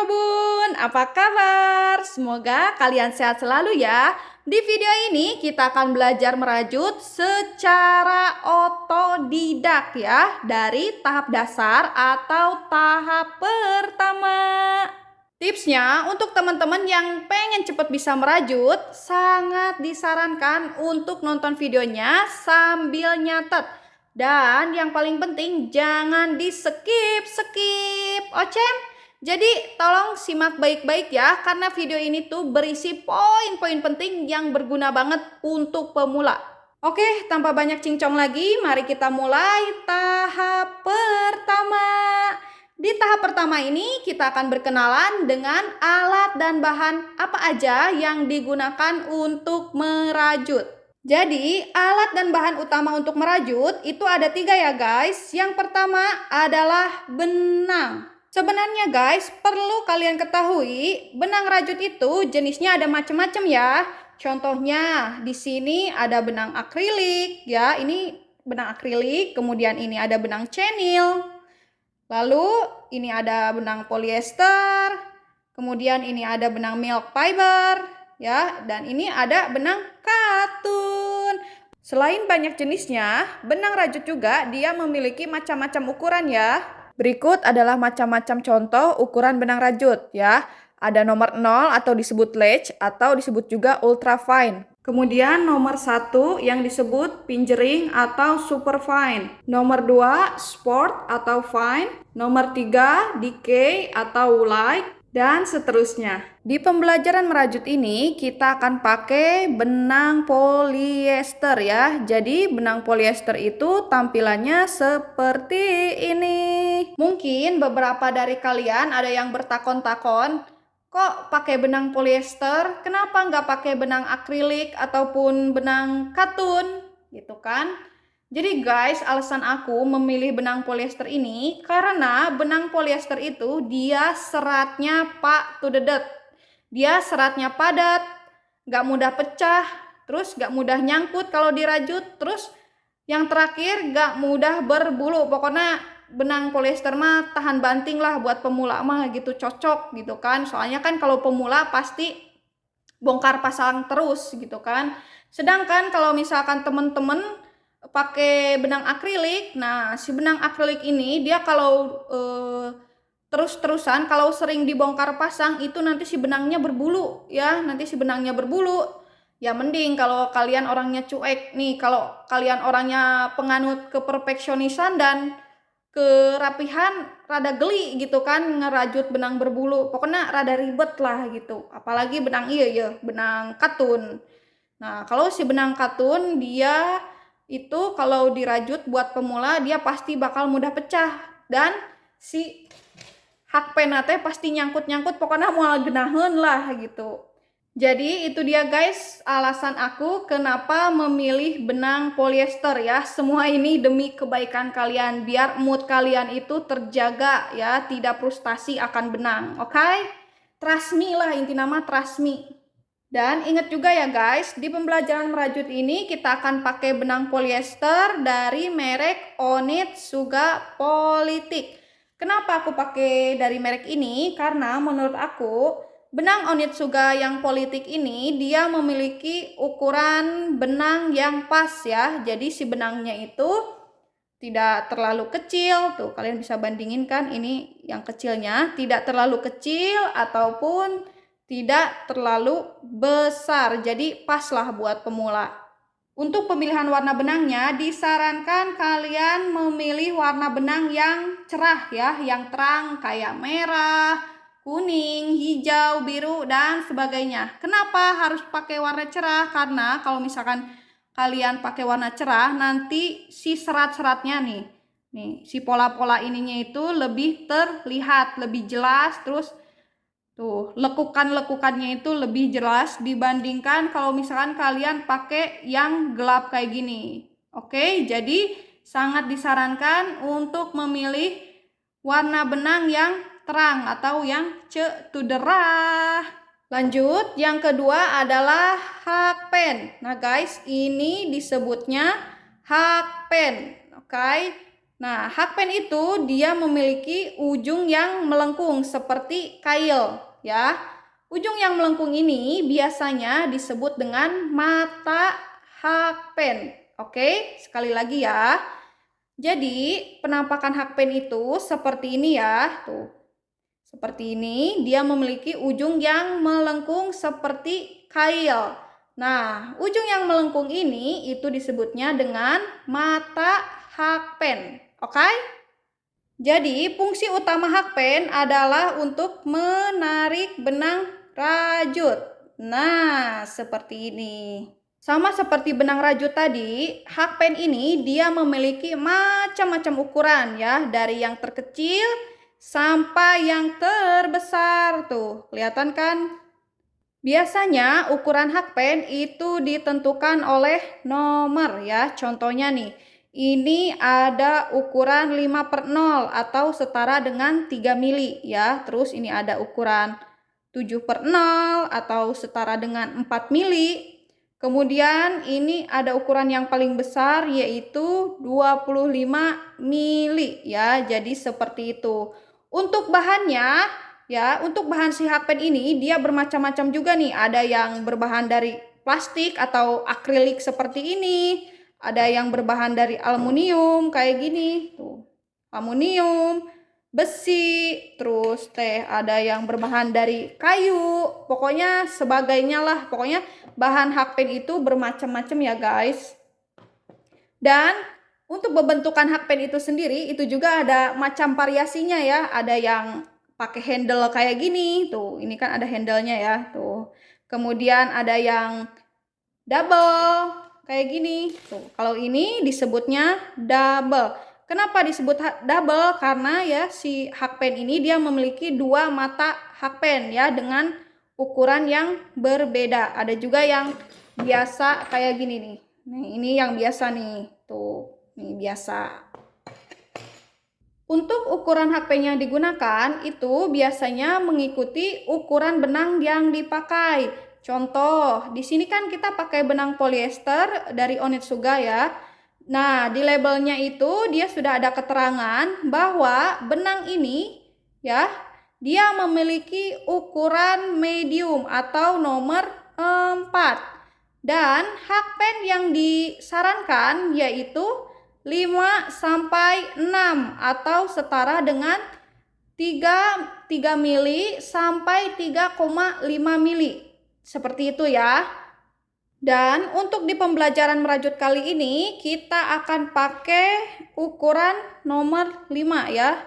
Halo Bun, apa kabar? Semoga kalian sehat selalu ya. Di video ini kita akan belajar merajut secara otodidak ya, dari tahap dasar atau tahap pertama. Tipsnya untuk teman-teman yang pengen cepat bisa merajut, sangat disarankan untuk nonton videonya sambil nyatet. Dan yang paling penting jangan di skip. Ocem? Jadi tolong simak baik-baik ya, karena video ini tuh berisi poin-poin penting yang berguna banget untuk pemula. Oke, tanpa banyak cincong lagi, mari kita mulai tahap pertama. Di tahap pertama ini kita akan berkenalan dengan alat dan bahan apa aja yang digunakan untuk merajut. Jadi alat dan bahan utama untuk merajut itu ada 3 ya guys. Yang pertama adalah benang. Sebenarnya guys, perlu kalian ketahui benang rajut itu jenisnya ada macam-macam ya. Contohnya di sini ada benang akrilik ya, ini benang akrilik, kemudian ini ada benang chenil. Lalu ini ada benang polyester, kemudian ini ada benang milk fiber, ya, dan ini ada benang katun. Selain banyak jenisnya, benang rajut juga dia memiliki macam-macam ukuran ya. Berikut adalah macam-macam contoh ukuran benang rajut ya. Ada nomor 0 atau disebut ledge atau disebut juga ultra fine. Kemudian nomor 1 yang disebut pinjering atau super fine. Nomor 2 sport atau fine. Nomor 3 decay atau light. Dan seterusnya. Di pembelajaran merajut ini kita akan pakai benang polyester ya. Jadi benang polyester itu tampilannya seperti ini. Mungkin beberapa dari kalian ada yang bertakon-takon, kok pakai benang polyester? Kenapa nggak pakai benang akrilik ataupun benang katun? Gitu kan? Jadi guys, alasan aku memilih benang polyester ini karena benang polyester itu dia seratnya pak to the dot. Dia seratnya padat, nggak mudah pecah, terus nggak mudah nyangkut kalau dirajut, terus yang terakhir nggak mudah berbulu. Pokoknya benang polyester mah tahan banting lah buat pemula mah gitu, cocok gitu kan. Soalnya kan kalau pemula pasti bongkar pasang terus gitu kan. Sedangkan kalau misalkan temen-temen pakai benang akrilik, nah si benang akrilik ini dia kalau terus-terusan kalau sering dibongkar pasang itu nanti si benangnya berbulu ya, nanti si benangnya berbulu. Ya mending kalau kalian orangnya cuek nih, kalau kalian orangnya penganut keperfeksionisan dan kerapihan, rada geli gitu kan ngerajut benang berbulu. Pokoknya rada ribet lah gitu. Apalagi benang benang katun. Nah, kalau si benang katun dia itu kalau dirajut buat pemula dia pasti bakal mudah pecah dan si hak penate pasti nyangkut-nyangkut, pokoknya mau genaheun lah gitu. Jadi itu dia guys alasan aku kenapa memilih benang polyester ya. Semua ini demi kebaikan kalian, biar mood kalian itu terjaga ya, tidak frustasi akan benang. Oke? Trust me lah, inti nama trust me. Dan ingat juga ya guys, di pembelajaran merajut ini kita akan pakai benang polyester dari merek Onitsuga Politik. Kenapa aku pakai dari merek ini? Karena menurut aku benang Onitsuga yang Politik ini dia memiliki ukuran benang yang pas ya. Jadi si benangnya itu tidak terlalu kecil. Tuh kalian bisa bandingin kan, ini yang kecilnya tidak terlalu kecil ataupun tidak terlalu besar, jadi pas lah buat pemula. Untuk pemilihan warna benangnya disarankan kalian memilih warna benang yang cerah ya, yang terang kayak merah, kuning, hijau, biru dan sebagainya. Kenapa harus pakai warna cerah? Karena kalau misalkan kalian pakai warna cerah nanti si serat-seratnya nih si pola-pola ininya itu lebih terlihat, lebih jelas, terus tuh, lekukan-lekukannya itu lebih jelas dibandingkan kalau misalkan kalian pakai yang gelap kayak gini. Oke, jadi sangat disarankan untuk memilih warna benang yang terang atau yang cetudera. Lanjut, yang kedua adalah hakpen. Nah guys, ini disebutnya hakpen. Oke, Nah, hakpen itu dia memiliki ujung yang melengkung seperti kail, ya. Ujung yang melengkung ini biasanya disebut dengan mata hakpen. Oke, sekali lagi ya. Jadi, penampakan hakpen itu seperti ini ya, tuh. Seperti ini, dia memiliki ujung yang melengkung seperti kail. Nah, ujung yang melengkung ini itu disebutnya dengan mata hakpen. Oke? Jadi, fungsi utama hakpen adalah untuk menarik benang rajut. Nah, seperti ini. Sama seperti benang rajut tadi, hakpen ini dia memiliki macam-macam ukuran ya, dari yang terkecil sampai yang terbesar. Tuh, kelihatan kan? Biasanya ukuran hakpen itu ditentukan oleh nomor ya. Contohnya nih, ini ada ukuran 5/0 atau setara dengan 3 mili ya. Terus ini ada ukuran 7/0 atau setara dengan 4 mili. Kemudian ini ada ukuran yang paling besar yaitu 25 mili ya. Jadi seperti itu. Untuk bahannya ya, untuk bahan si hakpen ini dia bermacam-macam juga nih. Ada yang berbahan dari plastik atau akrilik seperti ini. Ada yang berbahan dari aluminium kayak gini. Tuh. Aluminium, besi, terus ada yang berbahan dari kayu. Pokoknya sebagainya lah. Pokoknya bahan hakpen itu bermacam-macam ya guys. Dan untuk pembentukan hakpen itu sendiri itu juga ada macam variasinya ya. Ada yang pakai handle kayak gini. Tuh, ini kan ada handlenya ya. Tuh. Kemudian ada yang double kayak gini. Tuh, kalau ini disebutnya double. Kenapa disebut double? Karena ya si hakpen ini dia memiliki dua mata hakpen ya dengan ukuran yang berbeda. Ada juga yang biasa kayak gini nih. Nih, ini yang biasa nih. Tuh, nih biasa. Untuk ukuran hakpen yang digunakan itu biasanya mengikuti ukuran benang yang dipakai. Contoh, di sini kan kita pakai benang polyester dari Onitsuga ya. Nah, di labelnya itu dia sudah ada keterangan bahwa benang ini ya, dia memiliki ukuran medium atau nomor 4. Dan hakpen yang disarankan yaitu 5 sampai 6 atau setara dengan 3 mili sampai 3,5 mili. Seperti itu ya. Dan untuk di pembelajaran merajut kali ini kita akan pakai ukuran nomor 5 ya.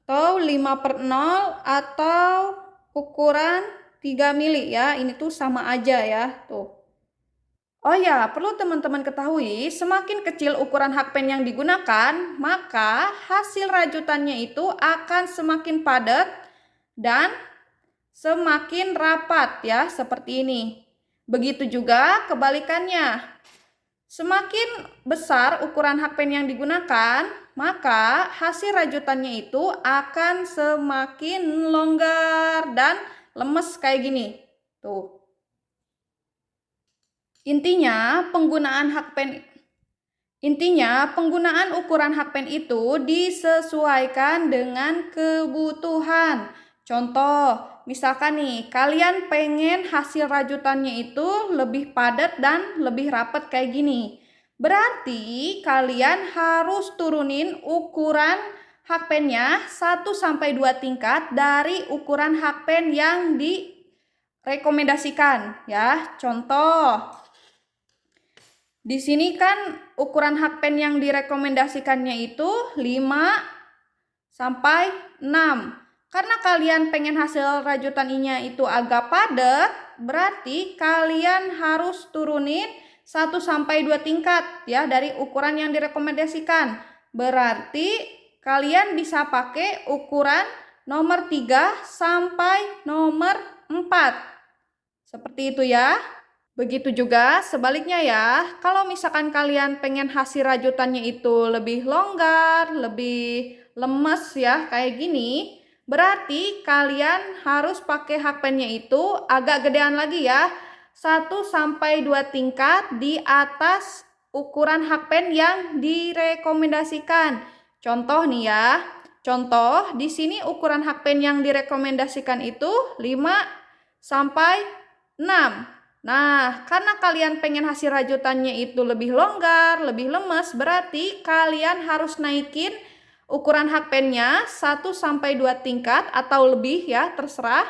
Atau 5/0 atau ukuran 3 mili ya. Ini tuh sama aja ya. Tuh. Oh ya, perlu teman-teman ketahui, semakin kecil ukuran hakpen yang digunakan, maka hasil rajutannya itu akan semakin padat dan semakin rapat ya, seperti ini. Begitu juga kebalikannya. Semakin besar ukuran hakpen yang digunakan, maka hasil rajutannya itu akan semakin longgar dan lemes kayak gini. Tuh. Intinya penggunaan ukuran hakpen itu disesuaikan dengan kebutuhan. Contoh, misalkan nih, kalian pengen hasil rajutannya itu lebih padat dan lebih rapat kayak gini. Berarti kalian harus turunin ukuran hakpennya 1-2 tingkat dari ukuran hakpen yang direkomendasikan ya. Contoh, di sini kan ukuran hakpen yang direkomendasikannya itu 5 sampai 6. Karena kalian pengen hasil rajutannya itu agak padat, berarti kalian harus turunin 1-2 tingkat ya dari ukuran yang direkomendasikan. Berarti kalian bisa pakai ukuran nomor 3 sampai nomor 4. Seperti itu ya. Begitu juga sebaliknya ya, kalau misalkan kalian pengen hasil rajutannya itu lebih longgar, lebih lemes ya, kayak gini, berarti kalian harus pakai hakpennya itu agak gedean lagi ya, 1-2 tingkat di atas ukuran hakpen yang direkomendasikan. Contoh nih ya. Contoh, di sini ukuran hakpen yang direkomendasikan itu 5 sampai 6. Nah, karena kalian pengen hasil rajutannya itu lebih longgar, lebih lemes, berarti kalian harus naikin ukuran hakpennya 1 sampai 2 tingkat atau lebih ya, terserah.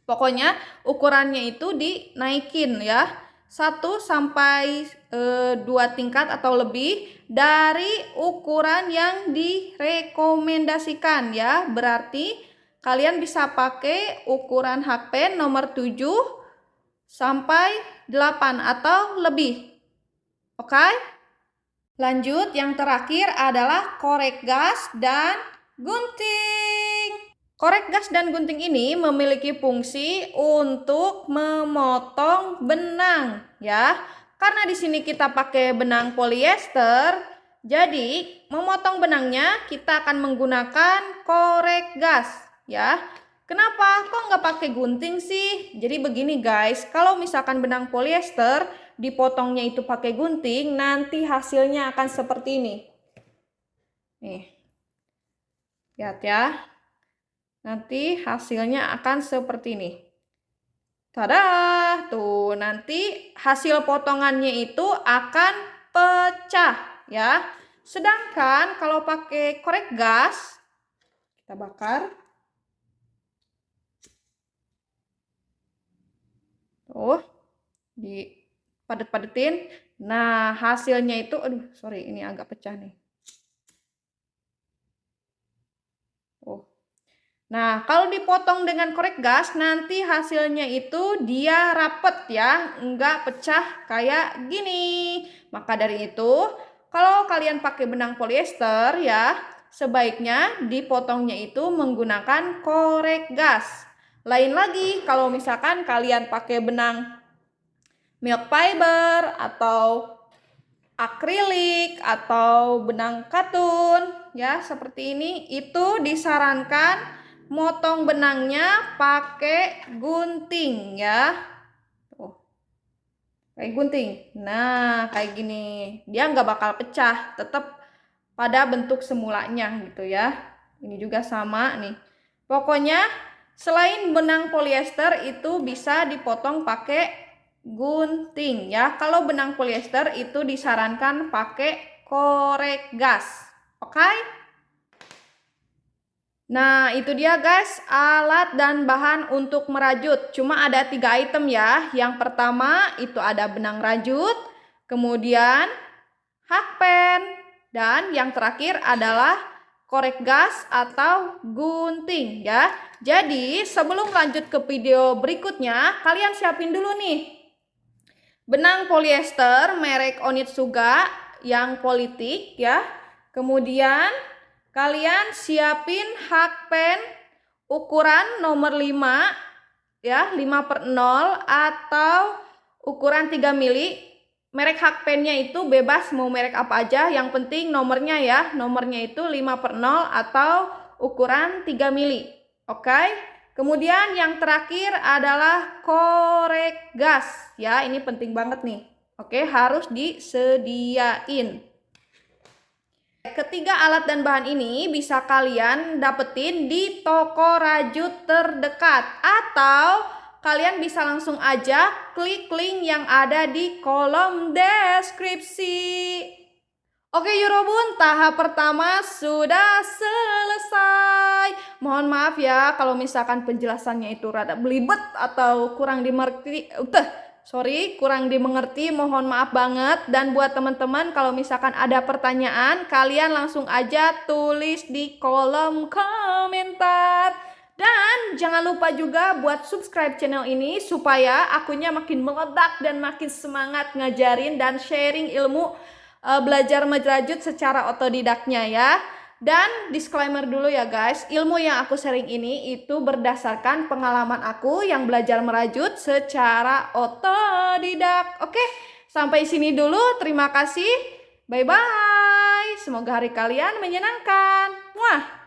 Pokoknya ukurannya itu dinaikin ya. 1 sampai 2 tingkat atau lebih dari ukuran yang direkomendasikan ya. Berarti kalian bisa pakai ukuran hakpen nomor 7 sampai 8 atau lebih. Oke? Lanjut, yang terakhir adalah korek gas dan gunting. Korek gas dan gunting ini memiliki fungsi untuk memotong benang ya. Karena di sini kita pakai benang polyester, jadi memotong benangnya kita akan menggunakan korek gas ya. Kenapa? Kok nggak pakai gunting sih? Jadi begini guys, kalau misalkan benang polyester dipotongnya itu pakai gunting, nanti hasilnya akan seperti ini. Nih, lihat ya. Nanti hasilnya akan seperti ini. Tada! Tuh, nanti hasil potongannya itu akan pecah ya. Sedangkan kalau pakai korek gas, kita bakar. Tuh, dipadet-padetin. Nah, hasilnya itu, aduh, sorry, ini agak pecah nih. Nah, kalau dipotong dengan korek gas, nanti hasilnya itu dia rapet ya, enggak pecah kayak gini. Maka dari itu, kalau kalian pakai benang polyester ya, sebaiknya dipotongnya itu menggunakan korek gas. Lain lagi, kalau misalkan kalian pakai benang milk fiber atau akrilik atau benang katun ya, seperti ini, itu disarankan motong benangnya pakai gunting ya. Tuh, kayak gunting. Nah, kayak gini. Dia nggak bakal pecah, tetap pada bentuk semulanya gitu ya. Ini juga sama nih. Pokoknya selain benang polyester itu bisa dipotong pakai gunting ya. Kalau benang polyester itu disarankan pakai korek gas. Oke? Nah, itu dia guys, alat dan bahan untuk merajut. Cuma ada 3 item ya. Yang pertama itu ada benang rajut, kemudian hakpen, dan yang terakhir adalah korek gas atau gunting ya. Jadi, sebelum lanjut ke video berikutnya, kalian siapin dulu nih benang polyester merek Onitsuga yang politik ya. Kemudian kalian siapin hakpen ukuran nomor 5 ya, 5/0 atau ukuran 3 mili. Merek hakpennya itu bebas mau merek apa aja, yang penting nomornya ya. Nomornya itu 5/0 atau ukuran 3 mili. Oke? Kemudian yang terakhir adalah korek gas ya, ini penting banget nih. Oke, harus disediain. Ketiga alat dan bahan ini bisa kalian dapetin di toko rajut terdekat atau kalian bisa langsung aja klik link yang ada di kolom deskripsi. Oke Eurobun, tahap pertama sudah selesai. Mohon maaf ya kalau misalkan penjelasannya itu rada belibet atau kurang dimengerti. Kurang dimengerti, mohon maaf banget. Dan buat teman-teman kalau misalkan ada pertanyaan, kalian langsung aja tulis di kolom komentar. Dan jangan lupa juga buat subscribe channel ini supaya akunya makin meledak dan makin semangat ngajarin dan sharing ilmu belajar merajut secara otodidaknya ya. Dan disclaimer dulu ya guys, ilmu yang aku sharing ini itu berdasarkan pengalaman aku yang belajar merajut secara otodidak. Oke, sampai sini dulu. Terima kasih. Bye-bye. Semoga hari kalian menyenangkan. Muah.